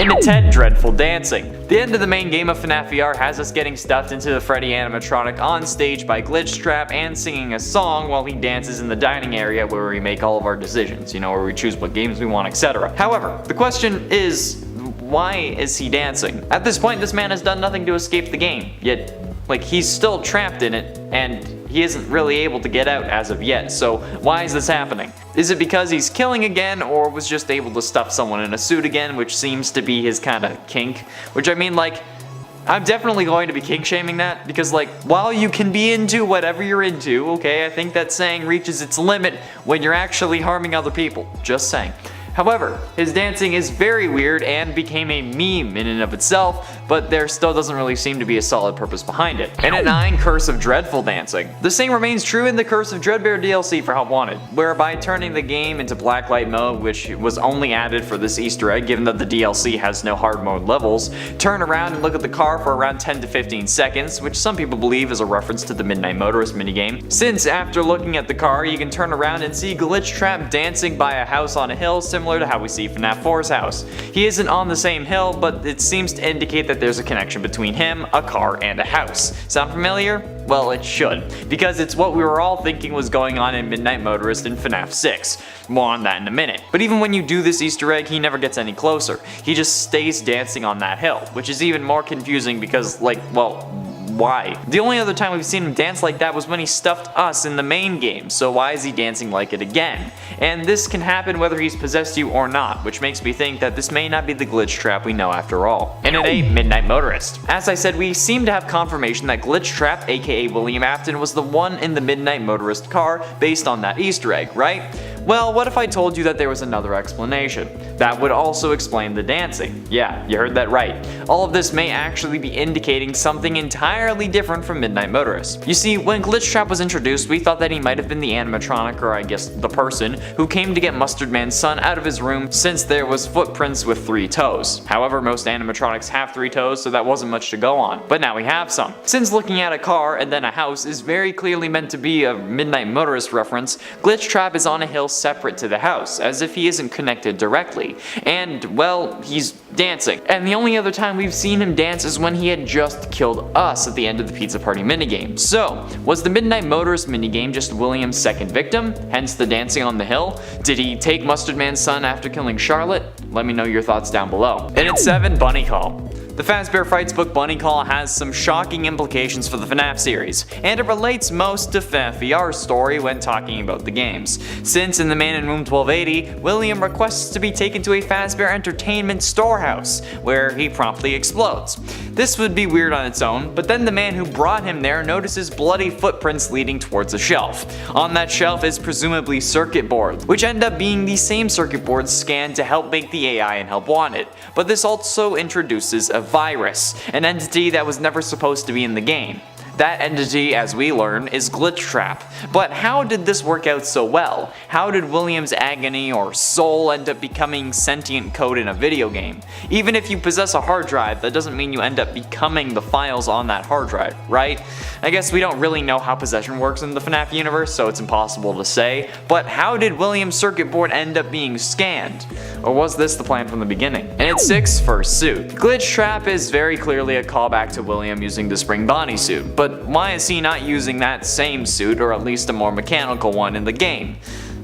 and intense dreadful dancing. The end of the main game of FNAF VR has us getting stuffed into the Freddy animatronic on stage by Glitchtrap and singing a song while he dances in the dining area where we make all of our decisions, where we choose what games we want, etc. However, the question is, why is he dancing? At this point, this man has done nothing to escape the game, yet, he's still trapped in it, and he isn't really able to get out as of yet, so why is this happening? Is it because he's killing again, or was just able to stuff someone in a suit again, which seems to be his kind of kink? Which I'm definitely going to be kink shaming that, because while you can be into whatever you're into, okay, I think that saying reaches its limit when you're actually harming other people, just saying. However, his dancing is very weird and became a meme in and of itself, but there still doesn't really seem to be a solid purpose behind it. And at 9, Curse of Dreadful Dancing. The same remains true in the Curse of Dreadbear DLC for Help Wanted, whereby turning the game into blacklight mode, which was only added for this Easter egg given that the DLC has no hard mode levels, turn around and look at the car for around 10 to 15 seconds, which some people believe is a reference to the Midnight Motorist minigame, since after looking at the car you can turn around and see Glitchtrap dancing by a house on a hill similar to how we see FNAF 4's house. He isn't on the same hill, but it seems to indicate that there's a connection between him, a car, and a house. Sound familiar? Well, it should, because it's what we were all thinking was going on in Midnight Motorist in FNAF 6. More on that in a minute. But even when you do this Easter egg, he never gets any closer. He just stays dancing on that hill, which is even more confusing because, why? The only other time we've seen him dance like that was when he stuffed us in the main game, so why is he dancing like it again? And this can happen whether he's possessed you or not, which makes me think that this may not be the Glitchtrap we know after all. And at 8, Midnight Motorist. As I said, we seem to have confirmation that Glitchtrap, aka William Afton, was the one in the Midnight Motorist car based on that Easter egg, right? Well, what if I told you that there was another explanation? That would also explain the dancing. Yeah, you heard that right. All of this may actually be indicating something entirely different from Midnight Motorist. You see, when Glitchtrap was introduced, we thought that he might have been the animatronic, or I guess the person, who came to get Mustard Man's son out of his room since there was footprints with 3 toes. However, most animatronics have 3 toes, so that wasn't much to go on. But now we have some. Since looking at a car and then a house is very clearly meant to be a Midnight Motorist reference, Glitchtrap is on a hill separate to the house, as if he isn't connected directly. And, well, he's dancing. And the only other time we've seen him dance is when he had just killed us at the end of the Pizza Party minigame. So, was the Midnight Motorist minigame just William's second victim, hence the dancing on the hill? Did he take Mustard Man's son after killing Charlotte? Let me know your thoughts down below. And at 7, Bunny Call. The Fazbear Fights book Bunny Call has some shocking implications for the FNAF series, and it relates most to FNAF VR's story when talking about the games. Since in The Man in Room 1280, William requests to be taken to a Fazbear Entertainment storehouse, where he promptly explodes. This would be weird on its own, but then the man who brought him there notices bloody footprints leading towards a shelf. On that shelf is presumably circuit boards, which end up being the same circuit boards scanned to help make the AI in Help Wanted. But this also introduces a virus, an entity that was never supposed to be in the game. That entity, as we learn, is Glitchtrap. But how did this work out so well? How did William's agony or soul end up becoming sentient code in a video game? Even if you possess a hard drive, that doesn't mean you end up becoming the files on that hard drive, right? I guess we don't really know how possession works in the FNAF universe, so it's impossible to say, but how did William's circuit board end up being scanned? Or was this the plan from the beginning? And at 6, First Suit. Glitchtrap is very clearly a callback to William using the spring Bonnie suit, but why is he not using that same suit, or at least a more mechanical one, in the game?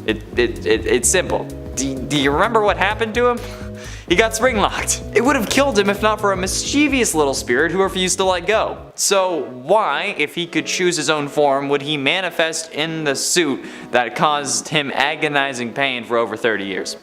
It's simple. Do you remember what happened to him? He got spring locked. It would have killed him if not for a mischievous little spirit who refused to let go. So why, if he could choose his own form, would he manifest in the suit that caused him agonizing pain for over 30 years?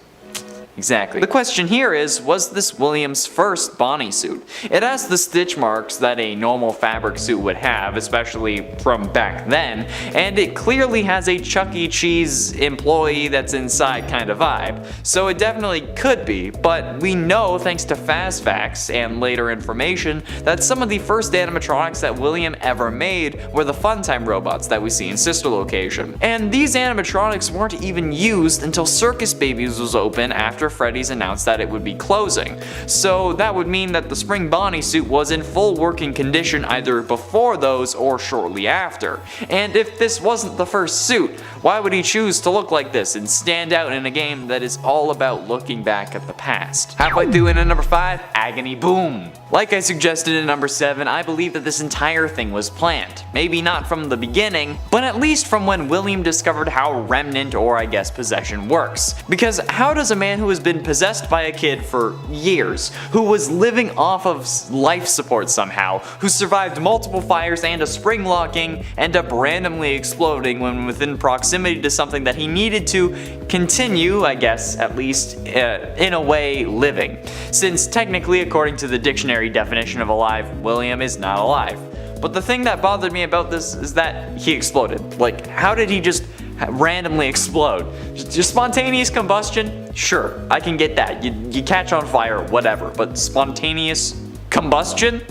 Exactly. The question here is, was this William's first Bonnie suit? It has the stitch marks that a normal fabric suit would have, especially from back then, and it clearly has a Chuck E. Cheese employee that's inside kind of vibe, so it definitely could be, but we know thanks to fast facts and later information that some of the first animatronics that William ever made were the Funtime robots that we see in Sister Location. And these animatronics weren't even used until Circus Babies was open after after Freddy's announced that it would be closing. So that would mean that the spring Bonnie suit was in full working condition either before those or shortly after. And if this wasn't the first suit, why would he choose to look like this and stand out in a game that is all about looking back at the past? Halfway through in at number 5, Agony Boom. Like I suggested in number 7, I believe that this entire thing was planned. Maybe not from the beginning, but at least from when William discovered how remnant, or I guess possession, works. Because how does a man who has been possessed by a kid for years, who was living off of life support somehow, who survived multiple fires and a spring locking, end up randomly exploding when within proximity to something that he needed to continue, I guess, at least in a way, living? Since technically, according to the dictionary definition of alive, William is not alive. But the thing that bothered me about this is that he exploded. Like, how did he just randomly explode? Just spontaneous combustion? Sure, I can get that. You catch on fire, whatever. But spontaneous combustion?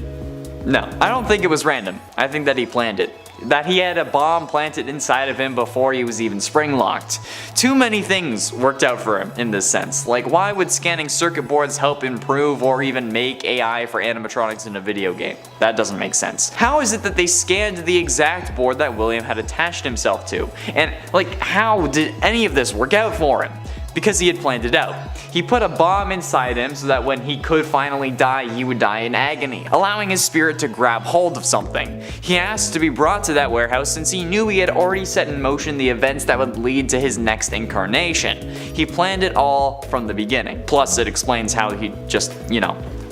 No, I don't think it was random. I think that he planned it. That he had a bomb planted inside of him before he was even spring locked. Too many things worked out for him in this sense. Like, why would scanning circuit boards help improve or even make AI for animatronics in a video game? That doesn't make sense. How is it that they scanned the exact board that William had attached himself to? And like, how did any of this work out for him? Because he had planned it out. He put a bomb inside him so that when he could finally die, he would die in agony, allowing his spirit to grab hold of something. He asked to be brought to that warehouse since he knew he had already set in motion the events that would lead to his next incarnation. He planned it all from the beginning. Plus, it explains how he just,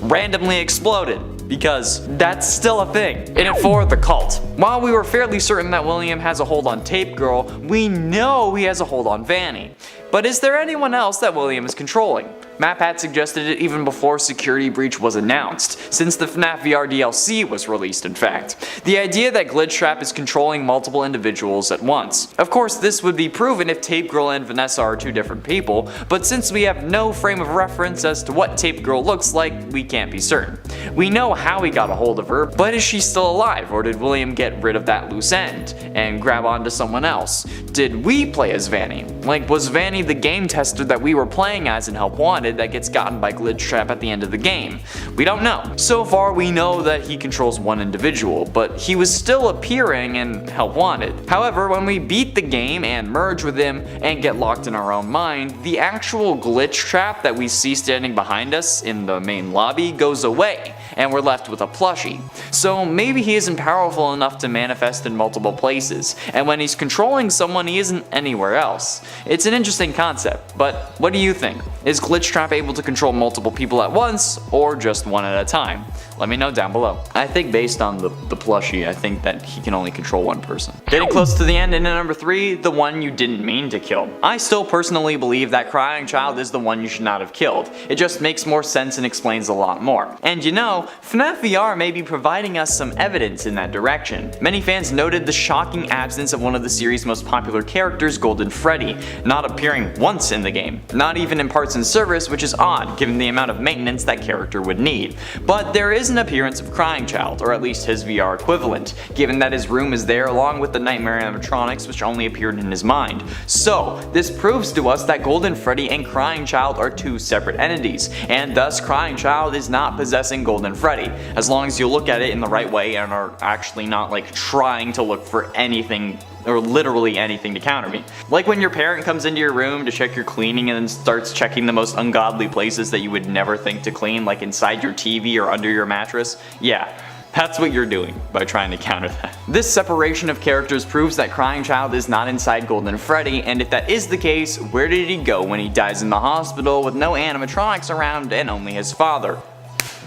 randomly exploded. Because that's still a thing. In it for the cult. While we were fairly certain that William has a hold on Tape Girl, we know he has a hold on Vanny. But is there anyone else that William is controlling? Matt had suggested it even before Security Breach was announced, since the FNAF VR DLC was released in fact. The idea that Glitchtrap is controlling multiple individuals at once. Of course, this would be proven if Tape Girl and Vanessa are two different people, but since we have no frame of reference as to what Tape Girl looks like, we can't be certain. We know how he got a hold of her, but is she still alive, or did William get rid of that loose end and grab onto someone else? Did we play as Vanny? Like, was Vanny the game tester that we were playing as in Help Wanted that gets gotten by Glitchtrap at the end of the game? We don't know. So far we know that he controls one individual, but he was still appearing in Help Wanted. However, when we beat the game and merge with him and get locked in our own mind, the actual Glitchtrap that we see standing behind us in the main lobby goes away, and we're left with a plushie. So maybe he isn't powerful enough to manifest in multiple places, and when he's controlling someone he isn't anywhere else. It's an interesting concept, but what do you think? Is Glitchtrap able to control multiple people at once, or just one at a time? Let me know down below. I think based on the plushie, I think that he can only control one person. Getting close to the end, and at number 3, the one you didn't mean to kill. I still personally believe that Crying Child is the one you should not have killed. It just makes more sense and explains a lot more. And FNAF VR may be providing us some evidence in that direction. Many fans noted the shocking absence of one of the series' most popular characters, Golden Freddy, not appearing once in the game. Not even in parts and service, which is odd given the amount of maintenance that character would need. But there is an appearance of Crying Child, or at least his VR equivalent, given that his room is there along with the nightmare animatronics which only appeared in his mind. So this proves to us that Golden Freddy and Crying Child are two separate entities, and thus Crying Child is not possessing Golden Freddy, as long as you look at it in the right way and are actually not like trying to look for anything or literally anything to counter me. Like when your parent comes into your room to check your cleaning and then starts checking the most ungodly places that you would never think to clean, like inside your TV or under your mattress. Yeah, that's what you're doing by trying to counter that. This separation of characters proves that Crying Child is not inside Golden Freddy, and if that is the case, where did he go when he dies in the hospital with no animatronics around and only his father?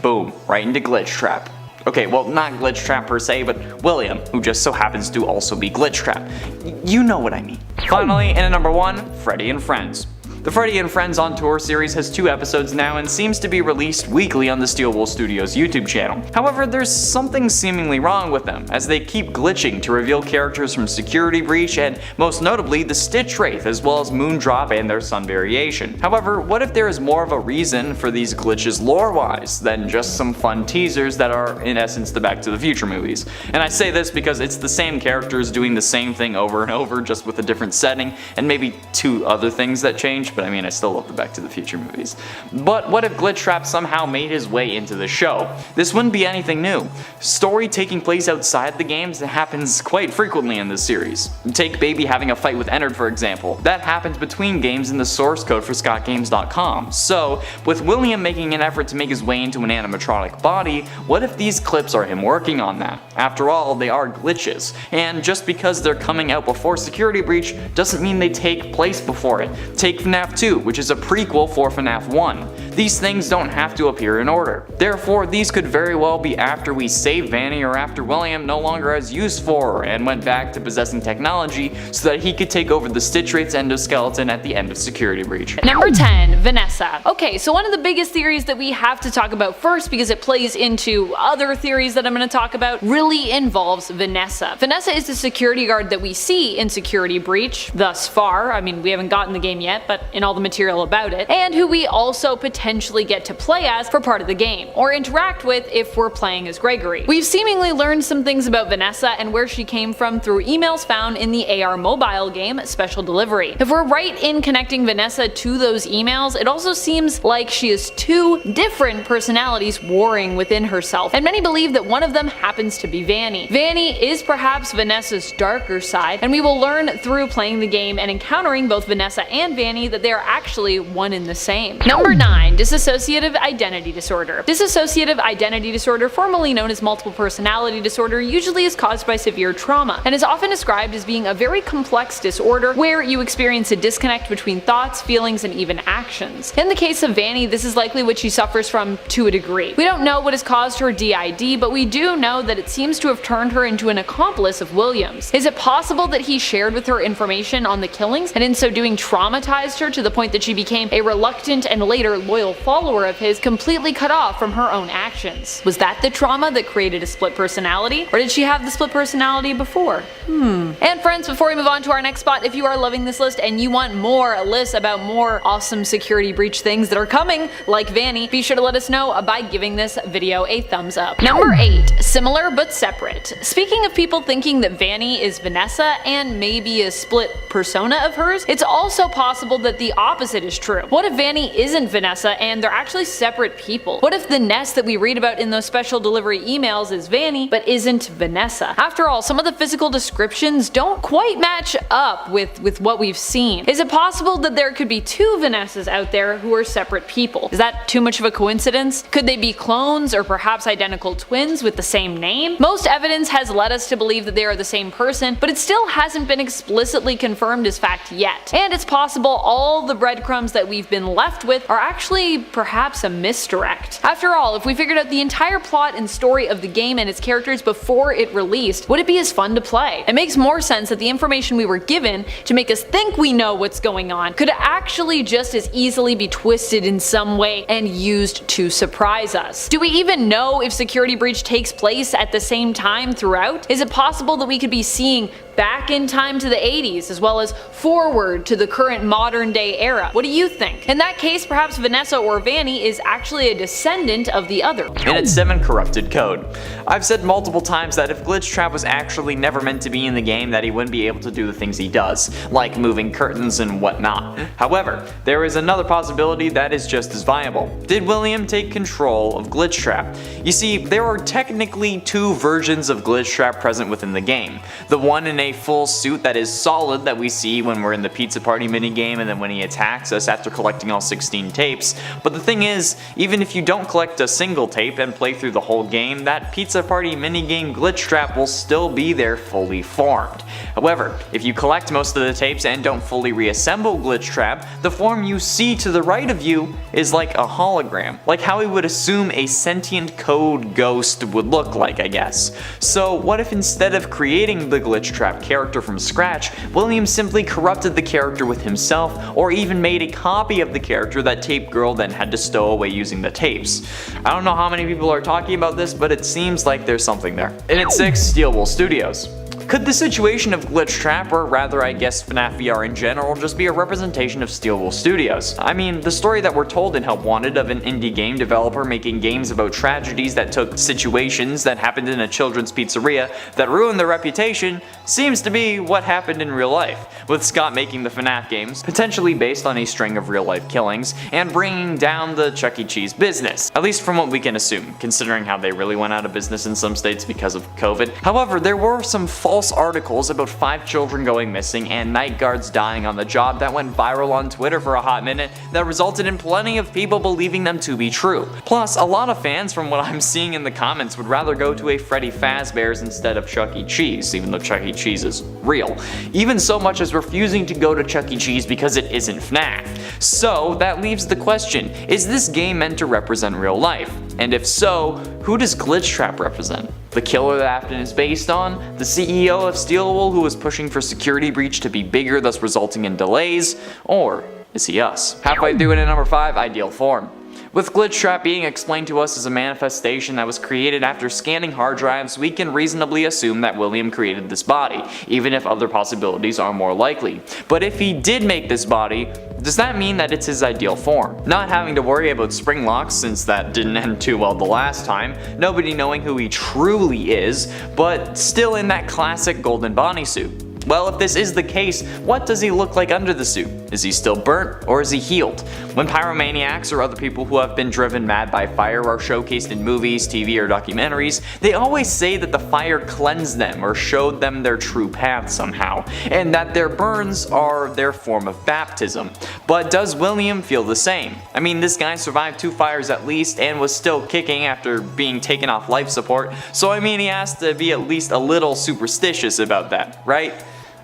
Boom, right into Glitchtrap. Okay, well, not Glitchtrap per se, but William, who just so happens to also be Glitchtrap. You know what I mean. Finally, in at number 1, Freddy and Friends. The Freddy and Friends on Tour series has 2 episodes now and seems to be released weekly on the Steelwool Studios YouTube channel. However, there's something seemingly wrong with them, as they keep glitching to reveal characters from Security Breach and, most notably, the Stitch Wraith, as well as Moondrop and their Sun variation. However, what if there is more of a reason for these glitches lore-wise than just some fun teasers that are, in essence, the Back to the Future movies? And I say this because it's the same characters doing the same thing over and over, just with a different setting, and maybe 2 other things that change. much, but I mean, I still love the Back to the Future movies. But what if Glitchtrap somehow made his way into the show? This wouldn't be anything new. Story taking place outside the games happens quite frequently in this series. Take Baby having a fight with Ennard for example. That happens between games in the source code for ScottGames.com. So, with William making an effort to make his way into an animatronic body, what if these clips are him working on that? After all, they are glitches, and just because they're coming out before Security Breach doesn't mean they take place before it. Take FNAF 2, which is a prequel for FNAF 1. These things don't have to appear in order. Therefore, these could very well be after we save Vanny or after William no longer has use for her and went back to possessing technology so that he could take over the Stitch Wraith's endoskeleton at the end of Security Breach. Number 10, Vanessa. Okay, so one of the biggest theories that we have to talk about first, because it plays into other theories that I'm going to talk about, really involves Vanessa. Vanessa is the security guard that we see in Security Breach thus far. I mean, we haven't gotten the game yet, but in all the material about it, and who we also potentially get to play as for part of the game, or interact with if we're playing as Gregory. We've seemingly learned some things about Vanessa and where she came from through emails found in the AR mobile game Special Delivery. If we're right in connecting Vanessa to those emails, it also seems like she has two different personalities warring within herself, and many believe that one of them happens to be Vanny. Vanny is perhaps Vanessa's darker side, and we will learn through playing the game and encountering both Vanessa and Vanny that they are actually one and the same. Number 9, Dissociative Identity Disorder. Dissociative identity disorder, formerly known as multiple personality disorder, usually is caused by severe trauma, and is often described as being a very complex disorder where you experience a disconnect between thoughts, feelings, and even actions. In the case of Vanny, this is likely what she suffers from to a degree. We don't know what has caused her DID, but we do know that it seems to have turned her into an accomplice of Williams. Is it possible that he shared with her information on the killings, and in so doing traumatized her to the point that she became a reluctant and later loyal follower of his, completely cut off from her own actions? Was that the trauma that created a split personality, or did she have the split personality before? And friends, before we move on to our next spot, if you are loving this list and you want more lists about more awesome Security Breach things that are coming, like Vanny, be sure to let us know by giving this video a thumbs up. Number 8, Similar but Separate. Speaking of people thinking that Vanny is Vanessa and maybe a split persona of hers, it's also possible that the opposite is true. What if Vanny isn't Vanessa and they're actually separate people? What if the Ness that we read about in those Special Delivery emails is Vanny but isn't Vanessa? After all, some of the physical descriptions don't quite match up with what we've seen. Is it possible that there could be two Vanessas out there who are separate people? Is that too much of a coincidence? Could they be clones or perhaps identical twins with the same name? Most evidence has led us to believe that they are the same person, but it still hasn't been explicitly confirmed as fact yet. And it's possible all the breadcrumbs that we've been left with are actually perhaps a misdirect. After all, if we figured out the entire plot and story of the game and its characters before it released, would it be as fun to play? It makes more sense that the information we were given to make us think we know what's going on could actually just as easily be twisted in some way and used to surprise us. Do we even know if Security Breach takes place at the same time throughout? Is it possible that we could be seeing back in time to the 80s as well as forward to the current modern day era? What do you think? In that case, perhaps Vanessa or Vanny is actually a descendant of the other. And it's 7 corrupted code. I've said multiple times that if Glitchtrap was actually never meant to be in the game, that he wouldn't be able to do the things he does, like moving curtains and whatnot. However, there is another possibility that is just as viable. Did William take control of Glitchtrap? You see, there are technically 2 versions of Glitchtrap present within the game. The one in a full suit that is solid that we see when we're in the Pizza Party minigame and then when he attacks us after collecting all 16 tapes. But the thing is, even if you don't collect a single tape and play through the whole game, that Pizza Party minigame Glitchtrap will still be there fully formed. However, if you collect most of the tapes and don't fully reassemble Glitchtrap, the form you see to the right of you is like a hologram, like how we would assume a sentient code ghost would look like, I guess. So what if instead of creating the Glitchtrap character from scratch, William simply corrupted the character with himself, or even made a copy of the character that Tape Girl then had to stow away using the tapes? I don't know how many people are talking about this, but it seems like there's something there. And at 6, Steelwool Studios. Could the situation of Glitch Trap, or rather I guess FNAF VR in general, just be a representation of Steelwool Studios? I mean, the story that we're told in Help Wanted of an indie game developer making games about tragedies that took situations that happened in a children's pizzeria that ruined their reputation seems to be what happened in real life, with Scott making the FNAF games, potentially based on a string of real life killings, and bringing down the Chuck E. Cheese business, at least from what we can assume, considering how they really went out of business in some states because of COVID. However, there were some false articles about 5 children going missing and night guards dying on the job that went viral on Twitter for a hot minute that resulted in plenty of people believing them to be true. Plus, a lot of fans from what I'm seeing in the comments would rather go to a Freddy Fazbear's instead of Chuck E. Cheese, even though Chuck E. Cheese is real. Even so much as refusing to go to Chuck E. Cheese because it isn't FNAF. So that leaves the question, is this game meant to represent real life? And if so, who does Glitch Trap represent? The killer that Afton is based on? The CEO of Steelwool who is pushing for Security Breach to be bigger, thus resulting in delays? Or is he us? Halfway through into number 5, Ideal Form. With Glitch Trap being explained to us as a manifestation that was created after scanning hard drives, we can reasonably assume that William created this body, even if other possibilities are more likely. But if he did make this body, does that mean that it's his ideal form? Not having to worry about spring locks since that didn't end too well the last time, nobody knowing who he truly is, but still in that classic golden Bonnie suit. Well, if this is the case, what does he look like under the suit? Is he still burnt, or is he healed? When pyromaniacs or other people who have been driven mad by fire are showcased in movies, TV, or documentaries, they always say that the fire cleansed them or showed them their true path somehow, and that their burns are their form of baptism. But does William feel the same? I mean, this guy survived 2 fires at least and was still kicking after being taken off life support, so I mean he has to be at least a little superstitious about that, right?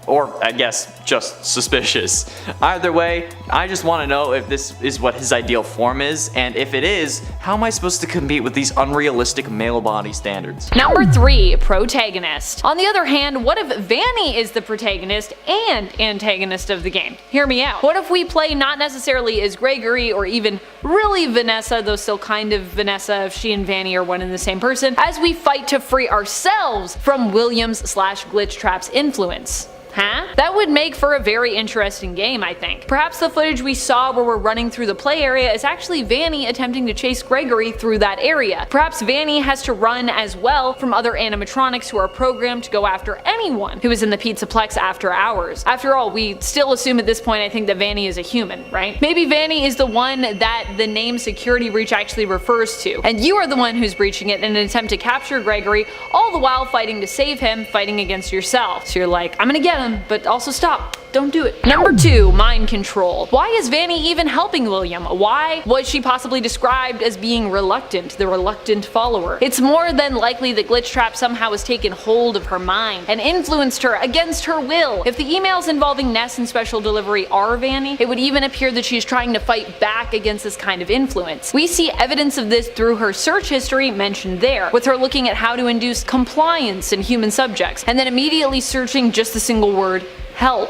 Or, I guess, just suspicious. Either way, I just want to know if this is what his ideal form is, and if it is, how am I supposed to compete with these unrealistic male body standards? Number 3, protagonist. On the other hand, what if Vanny is the protagonist and antagonist of the game? Hear me out. What if we play not necessarily as Gregory or even really Vanessa, though still kind of Vanessa if she and Vanny are one and the same person, as we fight to free ourselves from Williams/Glitch Trap's influence? Huh? That would make for a very interesting game, I think. Perhaps the footage we saw where we're running through the play area is actually Vanny attempting to chase Gregory through that area. Perhaps Vanny has to run as well from other animatronics who are programmed to go after anyone who is in the Pizzaplex after hours. After all, we still assume at this point I think that Vanny is a human, right? Maybe Vanny is the one that the name Security Breach actually refers to, and you are the one who's breaching it in an attempt to capture Gregory, all the while fighting to save him, fighting against yourself. So you're like, I'm gonna get him, but also stop. Don't do it. Number 2, mind control. Why is Vanny even helping William? Why was she possibly described as being reluctant, the reluctant follower? It's more than likely that Glitch Trap somehow has taken hold of her mind and influenced her against her will. If the emails involving Ness and Special Delivery are Vanny, it would even appear that she's trying to fight back against this kind of influence. We see evidence of this through her search history mentioned there, with her looking at how to induce compliance in human subjects, and then immediately searching just the single word, help.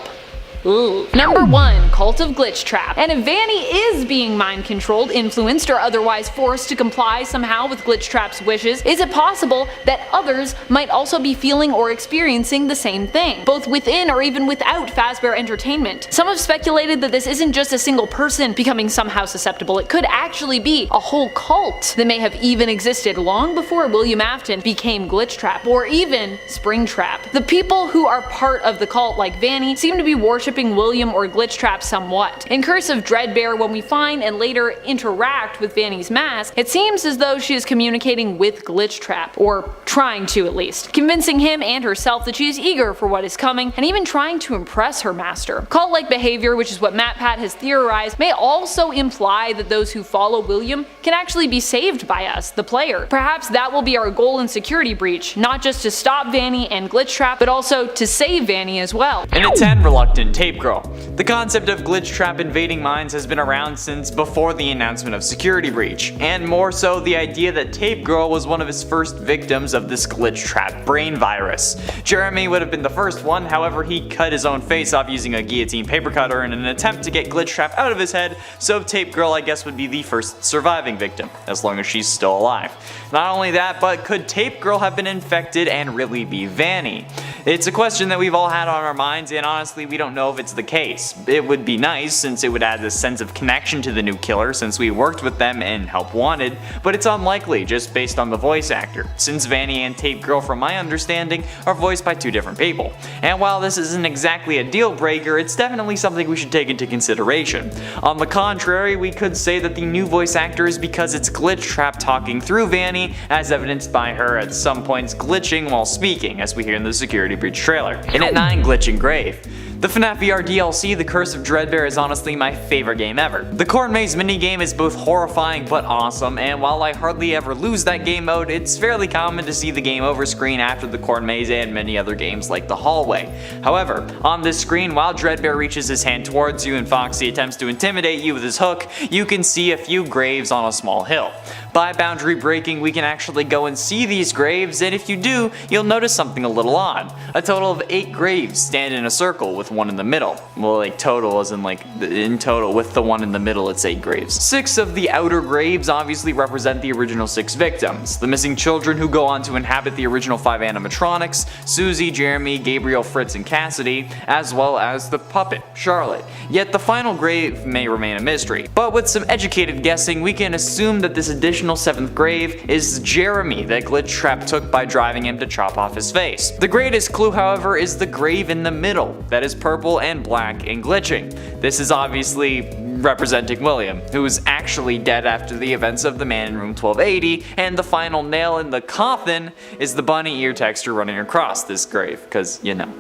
Ooh. Number 1, Cult of Glitch Trap. And if Vanny is being mind controlled, influenced, or otherwise forced to comply somehow with Glitch Trap's wishes, is it possible that others might also be feeling or experiencing the same thing, both within or even without Fazbear Entertainment? Some have speculated that this isn't just a single person becoming somehow susceptible, it could actually be a whole cult that may have even existed long before William Afton became Glitch Trap, or even Springtrap. The people who are part of the cult, like Vanny, seem to be worshipping William or Glitch Trap somewhat. In Curse of Dreadbear, when we find and later interact with Vanny's mask, it seems as though she is communicating with Glitch Trap, or trying to at least, convincing him and herself that she is eager for what is coming, and even trying to impress her master. Cult-like behavior, which is what MatPat has theorized, may also imply that those who follow William can actually be saved by us, the player. Perhaps that will be our goal in Security Breach, not just to stop Vanny and Glitch Trap, but also to save Vanny as well. And a 10 reluctant Tape Girl. The concept of Glitch Trap invading minds has been around since before the announcement of Security Breach, and more so the idea that Tape Girl was one of his first victims of this Glitch Trap brain virus. Jeremy would have been the first one, however he cut his own face off using a guillotine paper cutter in an attempt to get Glitch Trap out of his head, so Tape Girl I guess would be the first surviving victim, as long as she's still alive. Not only that, but could Tape Girl have been infected and really be Vanny? It's a question that we've all had on our minds, and honestly we don't know if it's the case. It would be nice since it would add this sense of connection to the new killer since we worked with them in Help Wanted, but it's unlikely just based on the voice actor, since Vanny and Tape Girl from my understanding are voiced by two different people. And while this isn't exactly a deal breaker, it's definitely something we should take into consideration. On the contrary, we could say that the new voice actor is because it's Glitchtrap talking through Vanny, as evidenced by her at some points glitching while speaking, as we hear in the Security Breach trailer. And at 9, Glitching Grave. The FNAF VR DLC, The Curse of Dreadbear, is honestly my favorite game ever. The Corn Maze minigame is both horrifying but awesome, and while I hardly ever lose that game mode, it's fairly common to see the game over screen after the Corn Maze and many other games like The Hallway. However, on this screen, while Dreadbear reaches his hand towards you and Foxy attempts to intimidate you with his hook, you can see a few graves on a small hill. By boundary breaking, we can actually go and see these graves, and if you do, you'll notice something a little odd. A total of 8 graves stand in a circle with one in the middle. Well, like total as in like in total, with the one in the middle it's 8 graves. 6 of the outer graves obviously represent the original 6 victims, the missing children who go on to inhabit the original 5 animatronics, Susie, Jeremy, Gabriel, Fritz, and Cassidy, as well as the puppet, Charlotte. Yet the final grave may remain a mystery. But with some educated guessing, we can assume that this additional 7th grave is Jeremy that Glitchtrap took by driving him to chop off his face. The greatest clue, however, is the grave in the middle, that is purple and black and glitching. This is obviously representing William, who is actually dead after the events of the Man in Room 1280, and the final nail in the coffin is the bunny ear texture running across this grave, because, you know,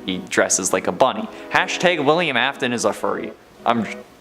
he dresses like a bunny. Hashtag William Afton is a furry.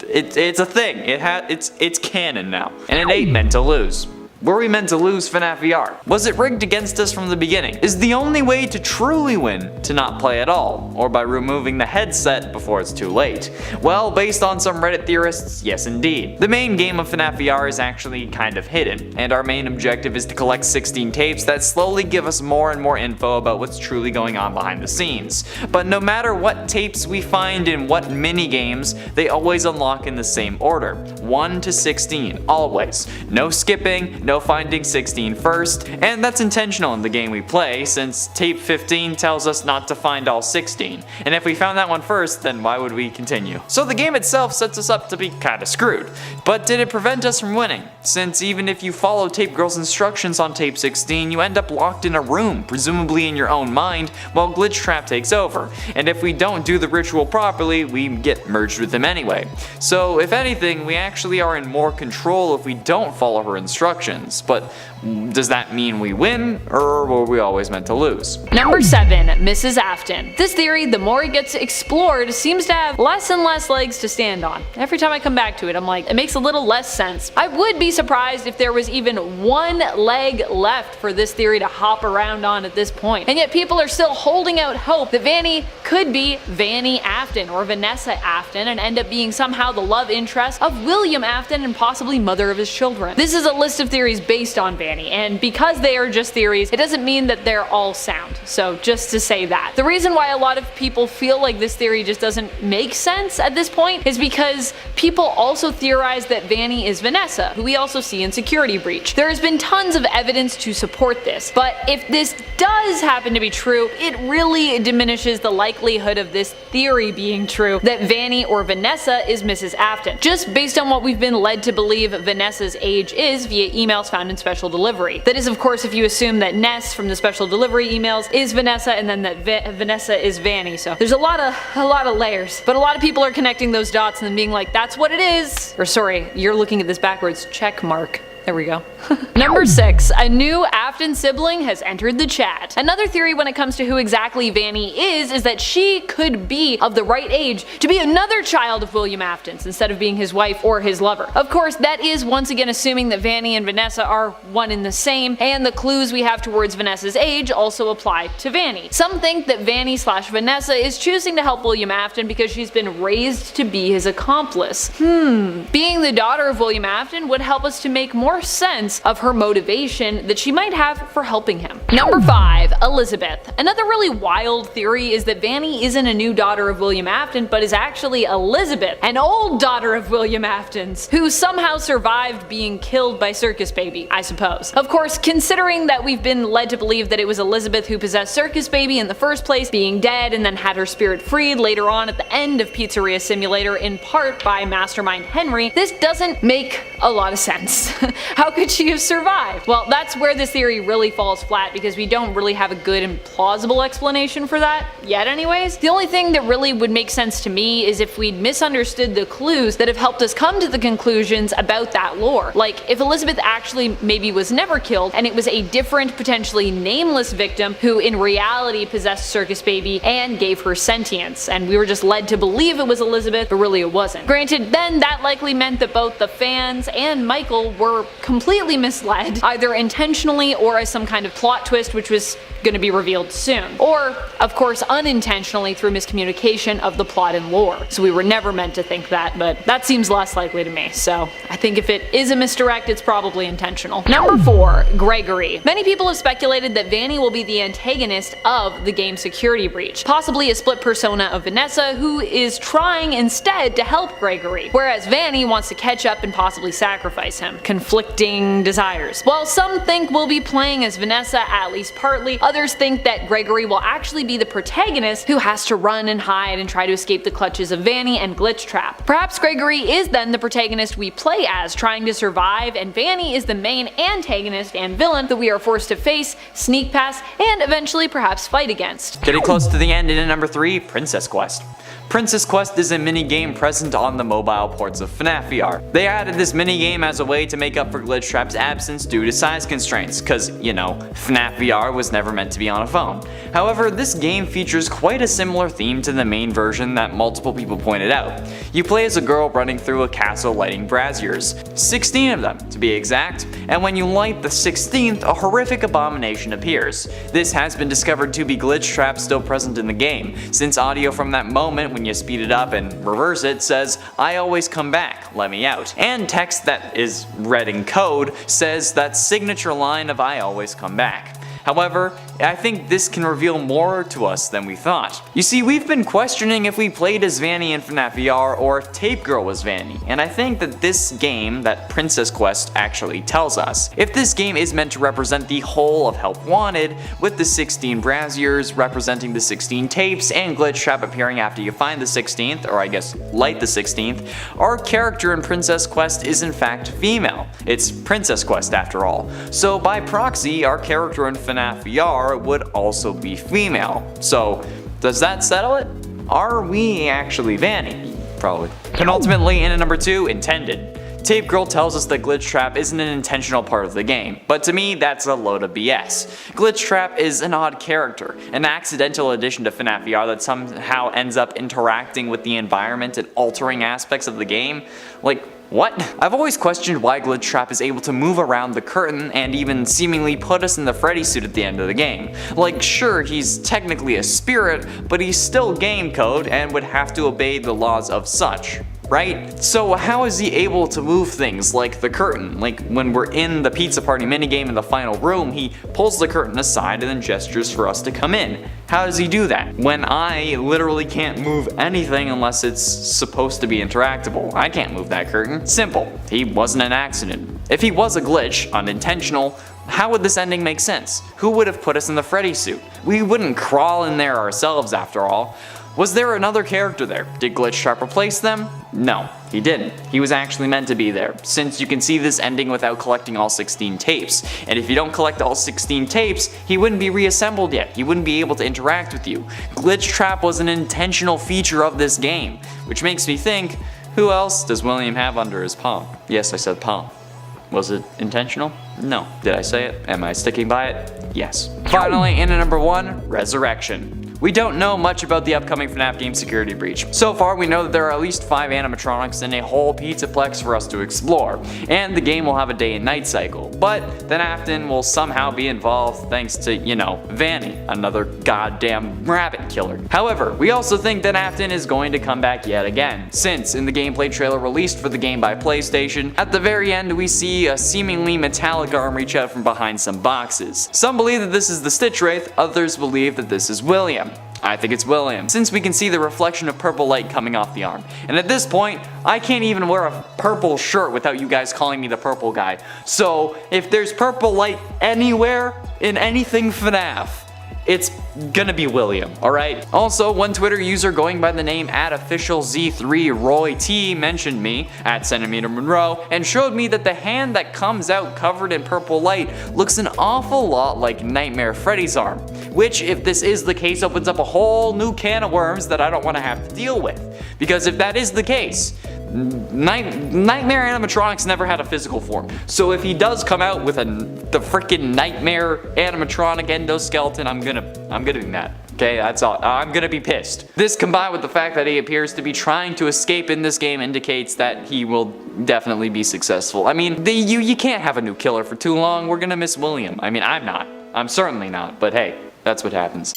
It's a thing. It's canon now. And it ain't meant to lose. Were we meant to lose FNAF VR? Was it rigged against us from the beginning? Is the only way to truly win to not play at all, or by removing the headset before it's too late? Well, based on some Reddit theorists, yes indeed. The main game of FNAF VR is actually kind of hidden, and our main objective is to collect 16 tapes that slowly give us more and more info about what's truly going on behind the scenes. But no matter what tapes we find in what mini games, they always unlock in the same order, 1 to 16, always. No skipping, no finding 16 first, and that's intentional in the game we play, since tape 15 tells us not to find all 16, and if we found that one first, then why would we continue? So the game itself sets us up to be kinda screwed. But did it prevent us from winning? Since even if you follow Tape Girl's instructions on tape 16, you end up locked in a room, presumably in your own mind, while Glitchtrap takes over, and if we don't do the ritual properly, we get merged with him anyway. So if anything, we actually are in more control if we don't follow her instructions. But does that mean we win, or were we always meant to lose? Number 7, Mrs. Afton. This theory, the more it gets explored, seems to have less and less legs to stand on. Every time I come back to it, I'm like, it makes a little less sense. I would be surprised if there was even one leg left for this theory to hop around on at this point. And yet people are still holding out hope that Vanny could be Vanny Afton or Vanessa Afton and end up being somehow the love interest of William Afton and possibly mother of his children. This is a list of theories based on Vanny, and because they are just theories, it doesn't mean that they're all sound. So just to say that. The reason why a lot of people feel like this theory just doesn't make sense at this point is because people also theorize that Vanny is Vanessa, who we also see in Security Breach. There has been tons of evidence to support this, but if this does happen to be true, it really diminishes the likelihood of this theory being true, that Vanny or Vanessa is Mrs. Afton, just based on what we've been led to believe Vanessa's age is via emails found in special delivery. That is, of course, if you assume that Ness from the special delivery emails is Vanessa and then that Vanessa is Vanny. So there's a lot of layers, but a lot of people are connecting those dots and then being like, that's what it is. Or sorry, you're looking at this backwards. Check mark. There we go. Number 6, a new Afton sibling has entered the chat. Another theory when it comes to who exactly Vanny is that she could be of the right age to be another child of William Afton's instead of being his wife or his lover. Of course, that is once again assuming that Vanny and Vanessa are one and the same, and the clues we have towards Vanessa's age also apply to Vanny. Some think that Vanny/Vanessa is choosing to help William Afton because she's been raised to be his accomplice. Being the daughter of William Afton would help us to make more sense of her motivation that she might have have for helping him. Number 5. Elizabeth. Another really wild theory is that Vanny isn't a new daughter of William Afton, but is actually Elizabeth, an old daughter of William Afton's, who somehow survived being killed by Circus Baby, I suppose. Of course, considering that we've been led to believe that it was Elizabeth who possessed Circus Baby in the first place, being dead and then had her spirit freed later on at the end of Pizzeria Simulator in part by Mastermind Henry, this doesn't make a lot of sense. How could she have survived? Well, that's where this theory really falls flat because we don't really have a good and plausible explanation for that, yet anyways. The only thing that really would make sense to me is if we'd misunderstood the clues that have helped us come to the conclusions about that lore. Like, if Elizabeth actually maybe was never killed and it was a different, potentially nameless victim who in reality possessed Circus Baby and gave her sentience, and we were just led to believe it was Elizabeth, but really it wasn't. Granted, then that likely meant that both the fans and Michael were completely misled, either intentionally or as some kind of plot twist which was going to be revealed soon. Or, of course, unintentionally through miscommunication of the plot and lore. So we were never meant to think that, but that seems less likely to me, so I think if it is a misdirect, it's probably intentional. Number 4. Gregory. Many people have speculated that Vanny will be the antagonist of the game Security Breach, possibly a split persona of Vanessa who is trying instead to help Gregory, whereas Vanny wants to catch up and possibly sacrifice him. Conflicting desires. While some think we'll be playing as Vanessa, at least partly, others think that Gregory will actually be the protagonist who has to run and hide and try to escape the clutches of Vanny and Glitchtrap. Perhaps Gregory is then the protagonist we play as, trying to survive, and Vanny is the main antagonist and villain that we are forced to face, sneak past, and eventually perhaps fight against. Getting close to the end, and at number 3, Princess Quest. Princess Quest is a minigame present on the mobile ports of FNAF VR. They added this minigame as a way to make up for Glitchtrap's absence due to size constraints, cause, you know, FNAF VR was never meant to be on a phone. However, this game features quite a similar theme to the main version that multiple people pointed out. You play as a girl running through a castle lighting braziers, 16 of them to be exact, and when you light the 16th, a horrific abomination appears. This has been discovered to be Glitchtrap still present in the game, since audio from that moment when you speed it up and reverse it says, "I always come back, let me out." And text that is read in code says that signature line of "I always come back." However, I think this can reveal more to us than we thought. You see, we've been questioning if we played as Vanny in FNAF VR or if Tape Girl was Vanny, and I think that this game, that Princess Quest, actually tells us. If this game is meant to represent the whole of Help Wanted, with the 16 braziers representing the 16 tapes and Glitchtrap appearing after you find the 16th, or I guess light the 16th, our character in Princess Quest is in fact female. It's Princess Quest after all. So by proxy, our character in FNAF VR would also be female. So does that settle it? Are we actually Vanny? Probably. Penultimately, in at number 2, Intended. Tape Girl tells us that Glitchtrap isn't an intentional part of the game, but to me that's a load of BS. Glitchtrap is an odd character, an accidental addition to FNAF VR that somehow ends up interacting with the environment and altering aspects of the game. Like, what? I've always questioned why Glitchtrap is able to move around the curtain and even seemingly put us in the Freddy suit at the end of the game. Like, sure, he's technically a spirit, but he's still game code and would have to obey the laws of such, right? So how is he able to move things like the curtain? Like when we're in the pizza party minigame in the final room, he pulls the curtain aside and then gestures for us to come in. How does he do that? When I literally can't move anything unless it's supposed to be interactable. I can't move that curtain. Simple. He wasn't an accident. If he was a glitch, unintentional, how would this ending make sense? Who would have put us in the Freddy suit? We wouldn't crawl in there ourselves after all. Was there another character there? Did Glitchtrap replace them? No, he didn't. He was actually meant to be there, since you can see this ending without collecting all 16 tapes. And if you don't collect all 16 tapes, he wouldn't be reassembled yet. He wouldn't be able to interact with you. Glitchtrap was an intentional feature of this game, which makes me think, who else does William have under his palm? Yes, I said palm. Was it intentional? No. Did I say it? Am I sticking by it? Yes. Finally, in at number 1, Resurrection. We don't know much about the upcoming FNAF game security breach. So far, we know that there are at least 5 animatronics and a whole pizzaplex for us to explore, and the game will have a day and night cycle. But then Afton will somehow be involved thanks to, you know, Vanny, another goddamn rabbit killer. However, we also think that Afton is going to come back yet again, since in the gameplay trailer released for the game by PlayStation, at the very end we see a seemingly metallic arm reach out from behind some boxes. Some believe that this is the Stitch Wraith, others believe that this is William. I think it's William, since we can see the reflection of purple light coming off the arm. And at this point, I can't even wear a purple shirt without you guys calling me the purple guy. So if there's purple light anywhere in anything FNAF, it's gonna be William, alright? Also, one Twitter user going by the name @officialz3royt mentioned me, @centimeter_Monroe, and showed me that the hand that comes out covered in purple light looks an awful lot like Nightmare Freddy's arm. Which, if this is the case, opens up a whole new can of worms that I don't want to have to deal with. Because if that is the case, Nightmare animatronics never had a physical form. So if he does come out with the freaking Nightmare animatronic endoskeleton, I'm gonna be mad. Okay, that's all. I'm gonna be pissed. This combined with the fact that he appears to be trying to escape in this game indicates that he will definitely be successful. I mean, you can't have a new killer for too long. We're gonna miss William. I mean, I'm not. I'm certainly not, but hey, that's what happens.